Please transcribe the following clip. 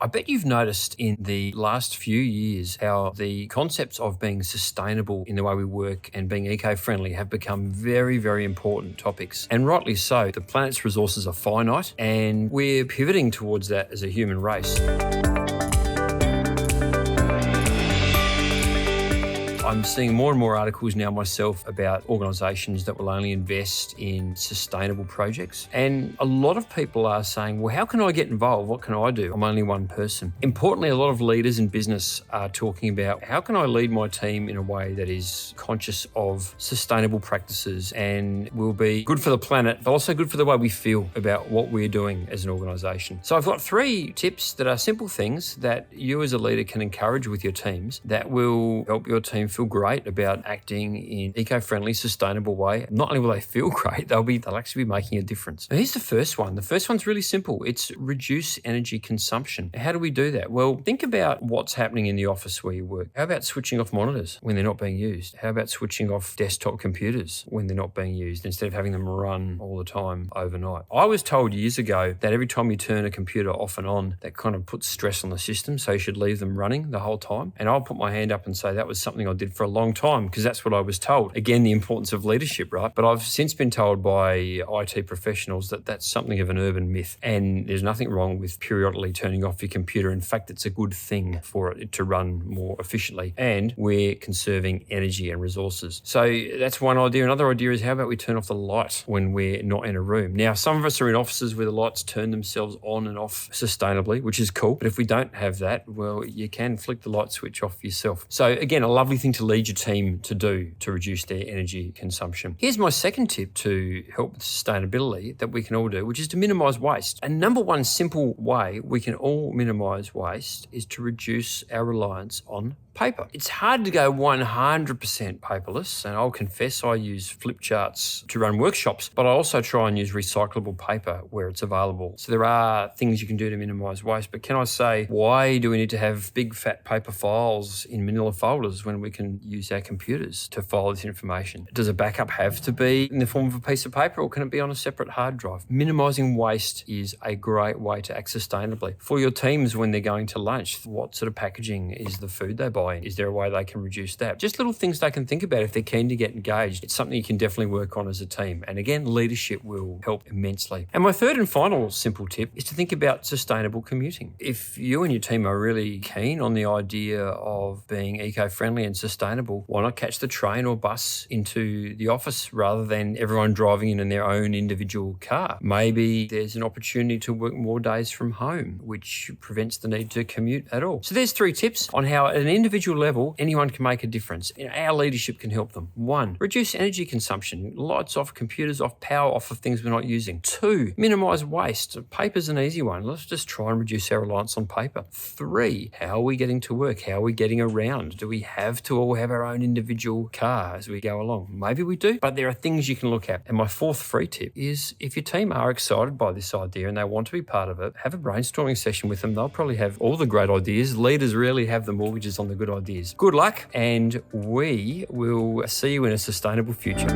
I bet you've noticed in the last few years how the concepts of being sustainable in the way we work and being eco-friendly have become very, very important topics. And rightly so. The planet's resources are finite and we're pivoting towards that as a human race. I'm seeing more and more articles now myself about organisations that will only invest in sustainable projects. And a lot of people are saying, well, how can I get involved? What can I do? I'm only one person. Importantly, a lot of leaders in business are talking about how can I lead my team in a way that is conscious of sustainable practices and will be good for the planet, but also good for the way we feel about what we're doing as an organisation. So I've got 3 tips that are simple things that you as a leader can encourage with your teams that will help your team feel great about acting in eco-friendly, sustainable way. Not only will they feel great, they'll actually be making a difference. Now, here's the first one. The first one's really simple. It's reduce energy consumption. How do we do that? Well, think about what's happening in the office where you work. How about switching off monitors when they're not being used? How about switching off desktop computers when they're not being used instead of having them run all the time overnight? I was told years ago that every time you turn a computer off and on, that kind of puts stress on the system, so you should leave them running the whole time. And I'll put my hand up and say that was something I did for a long time because that's what I was told. Again, the importance of leadership, right? But I've since been told by IT professionals that that's something of an urban myth, and there's nothing wrong with periodically turning off your computer. In fact, it's a good thing for it to run more efficiently, and we're conserving energy and resources. So that's one idea. Another idea is how about we turn off the light when we're not in a room? Now, some of us are in offices where the lights turn themselves on and off sustainably, which is cool. But if we don't have that, well, you can flick the light switch off yourself. So again, a lovely thing to lead your team to do to reduce their energy consumption. Here's my second tip to help with sustainability that we can all do, which is to minimize waste. And number one simple way we can all minimize waste is to reduce our reliance on paper. It's hard to go 100% paperless, and I'll confess I use flip charts to run workshops, but I also try and use recyclable paper where it's available. So there are things you can do to minimize waste, but can I say, why do we need to have big fat paper files in manila folders when we can use our computers to file this information? Does a backup have to be in the form of a piece of paper, or can it be on a separate hard drive? Minimizing waste is a great way to act sustainably. For your teams when they're going to lunch, what sort of packaging is the food they buy? Is there a way they can reduce that? Just little things they can think about if they're keen to get engaged. It's something you can definitely work on as a team. And again, leadership will help immensely. And my third and final simple tip is to think about sustainable commuting. If you and your team are really keen on the idea of being eco-friendly and sustainable, why not catch the train or bus into the office rather than everyone driving in their own individual car? Maybe there's an opportunity to work more days from home, which prevents the need to commute at all. So there's 3 tips on how at an individual level, anyone can make a difference. Our leadership can help them. 1, reduce energy consumption. Lights off, computers off, power off of things we're not using. 2, minimize waste. Paper's an easy one. Let's just try and reduce our reliance on paper. 3, how are we getting to work? How are we getting around? Do we have to all have our own individual car as we go along? Maybe we do, but there are things you can look at. And my 4th free tip is if your team are excited by this idea and they want to be part of it, have a brainstorming session with them. They'll probably have all the great ideas. Leaders rarely have the mortgages on the good ideas. Good luck, and we will see you in a sustainable future.